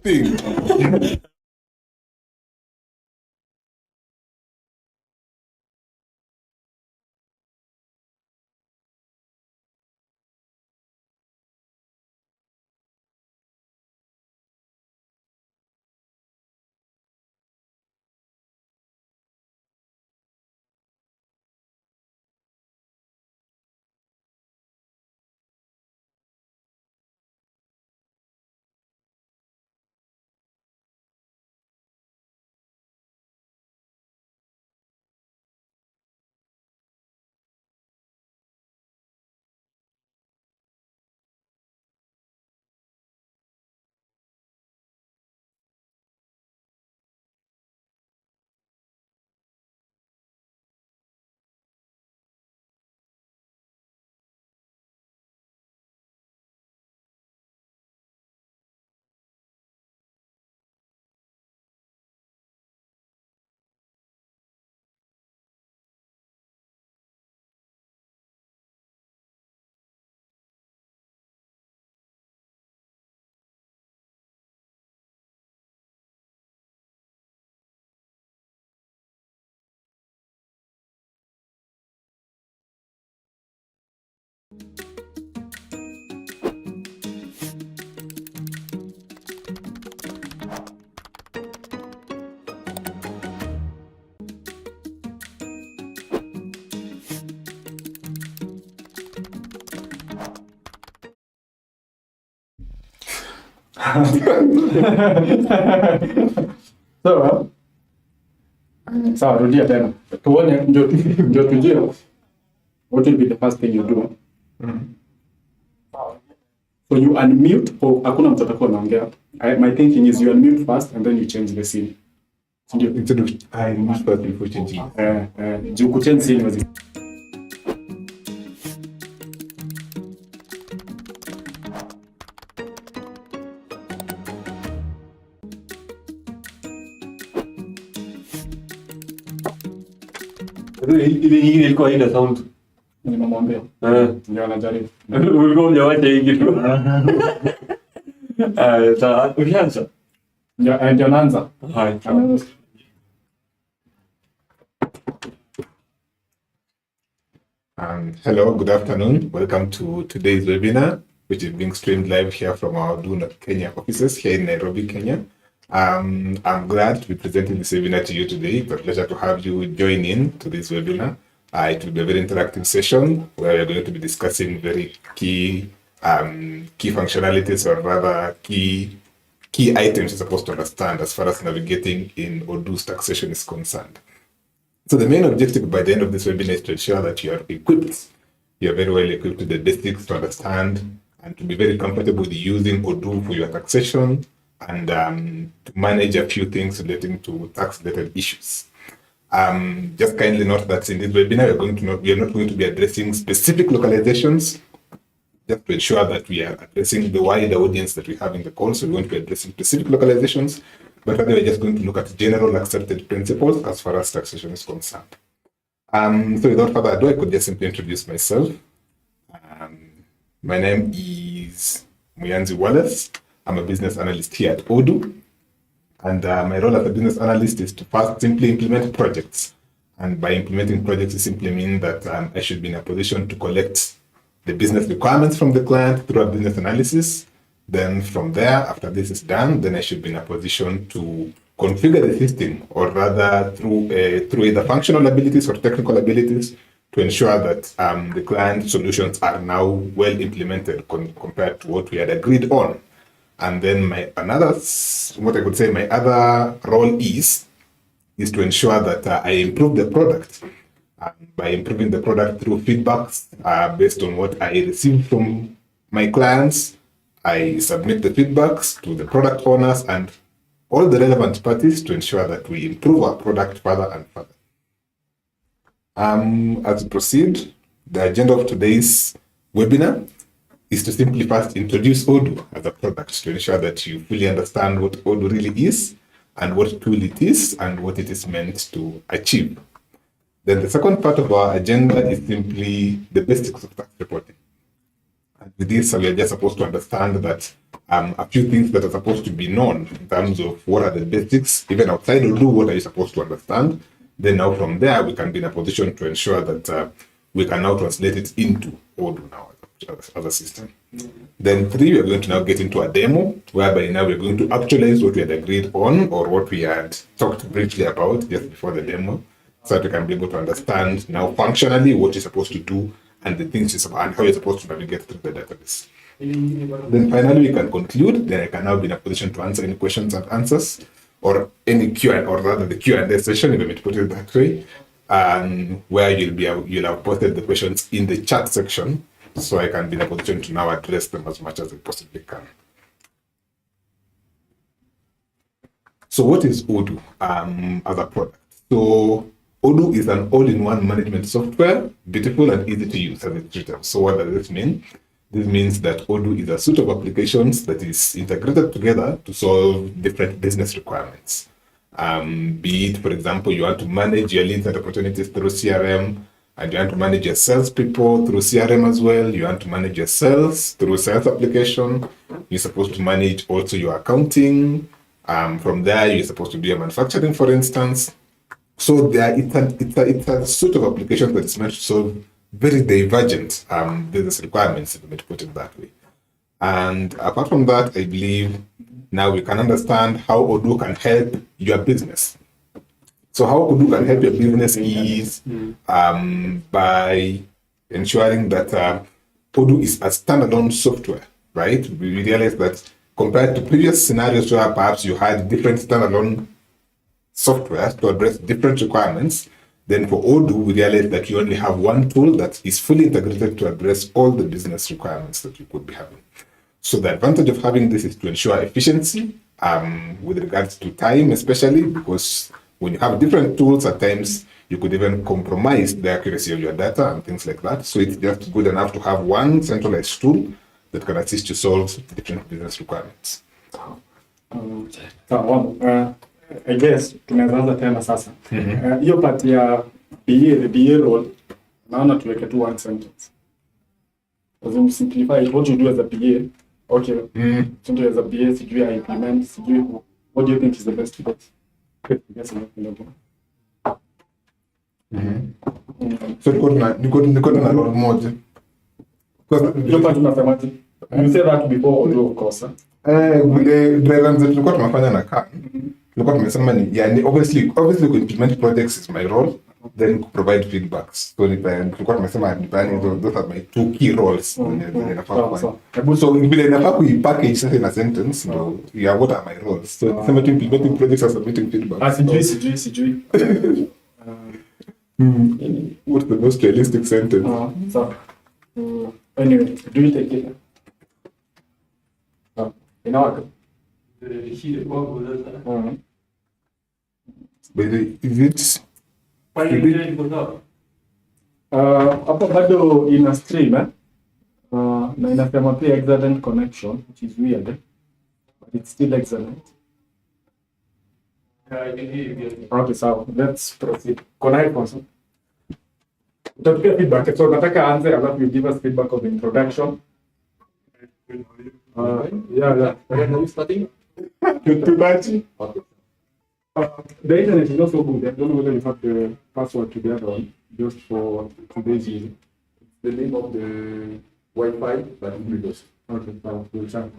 Thing. Sawa sawa, rudia tena tuone, ndio tujue what will be the first thing you do. So you unmute, or hakuna mtu atakuwa anaongea. My thinking is you unmute first and then you change the scene. Ndio Instead of I must first before changing. Juu kuchange scene wazi. Ile nyingine ilikuwa haina sound. Nimemwambia. Ndio anajaribu. Ulikuwa unyawacha hii kitu. Sawa, ushaanza. Ndio naanza. Hai. Hello, good afternoon. Welcome to today's webinar, which is being streamed live here from our Odoo Kenya offices here in Nairobi, Kenya. I'm glad to be presenting this webinar to you today. It's a pleasure to have you join in to this webinar. It will be a very interactive session where we're going to be discussing very key functionalities, or rather key items you're supposed to understand as far as navigating in Odoo's taxation is concerned. So the main objective by the end of this webinar is to ensure that you are equipped. You are very well equipped with the basics to understand and to be very comfortable with using Odoo for your taxation and to manage a few things relating to tax-related issues. Just kindly note that in this webinar, we are not going to be addressing specific localizations, just to ensure that we are addressing the wider audience that we have in the call. So we're going to be addressing specific localizations, but rather we're just going to look at general accepted principles as far as taxation is concerned. So without further ado, I could just simply introduce myself. My name is Muyanzi Wallace. I'm a business analyst here at Odoo. And my role as a business analyst is to first simply implement projects. And by implementing projects, it simply means that I should be in a position to collect the business requirements from the client through a business analysis. Then from there, after this is done, then I should be in a position to configure the system, or rather through either functional abilities or technical abilities, to ensure that the client solutions are now well implemented compared to what we had agreed on. And then my other role is to ensure that I improve the product by improving the product through feedbacks based on what I receive from my clients. I submit the feedbacks to the product owners and all the relevant parties to ensure that we improve our product further and further. As we proceed, the agenda of today's webinar is to simply first introduce Odoo as a product to ensure that you fully understand what Odoo really is and what tool it is and what it is meant to achieve. Then the second part of our agenda is simply the basics of tax reporting. And with this, we are just supposed to understand that a few things that are supposed to be known in terms of what are the basics, even outside Odoo, what are you supposed to understand. Then now from there, we can be in a position to ensure that we can now translate it into Odoo now as a system. Then 3, we are going to now get into a demo, whereby now we're going to actualize what we had agreed on or what we had talked briefly about just before the demo, so that we can be able to understand now functionally what you're supposed to do and the things and how you're supposed to navigate through the database. Then finally, we can conclude. Then I can now be in a position to answer any questions and answers, or any Q&A, or rather the Q&A session, if I may put it that way, where you'll have posted the questions in the chat section, so I can be in a position to now address them as much as I possibly can. So what is Odoo as a product? So Odoo is an all-in-one management software, beautiful and easy to use as it's written. So what does this mean? This means that Odoo is a suite of applications that is integrated together to solve different business requirements. Be it, for example, you want to manage your leads and opportunities through CRM, and you want to manage your salespeople through CRM as well. You want to manage your sales through sales application. You're supposed to manage also your accounting. From there, you're supposed to do your manufacturing, for instance. So it's a suite of applications that is meant to solve very divergent business requirements, if you may put it that way. And apart from that, I believe now we can understand how Odoo can help your business. So how Odoo can help your business is by ensuring that Odoo is a standalone software, right? We realize that compared to previous scenarios where perhaps you had different standalone software to address different requirements, then for Odoo, we realize that you only have one tool that is fully integrated to address all the business requirements that you could be having. So the advantage of having this is to ensure efficiency with regards to time, especially because when you have different tools, at times you could even compromise the accuracy of your data and things like that. So it's just good enough to have one centralized tool that can assist you solve different business requirements. I guess tunaanza tena sasa. Hiyo part ya BA, the BA role, naona tuweke tu one sentence. As in simplify it, what you do as a BA. Okay. So as a BA, sijui I implement, sijui what do you think is the best bet? Yes, So niko na role moja. Hiyo part tunasemaje? You said that before Odoo, of course. Vile drivers tulikuwa tunafanya na Khan. Tulikuwa tumesema ni yani obviously implement projects is my role, then provide feedbacks. So tulikuwa tumesema those are my 2 key roles. So vile nafaa kuipackage sasa in a sentence, yeah, what are my roles? So sema to implementing projects or submitting feedback. Sijui. What's the most realistic sentence? Anyway, do you take it? Inawaka. But is it hapo bado ina stream na inasema pia excellent connection, which is weird, but it's still excellent. I can hear you. Okay, so let's proceed. Connect also. Utapia feedback. So nataka answer alafu you give us feedback of the introduction. Yeah. When are you starting? too much? Okay. The internet is not so good. I don't know whether you have the password to the other one, just for today's use. The name of the Wi-Fi, but in Windows. Okay, so we'll check.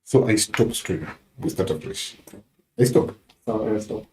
So I stop streaming. We start afresh. I stop. So stop.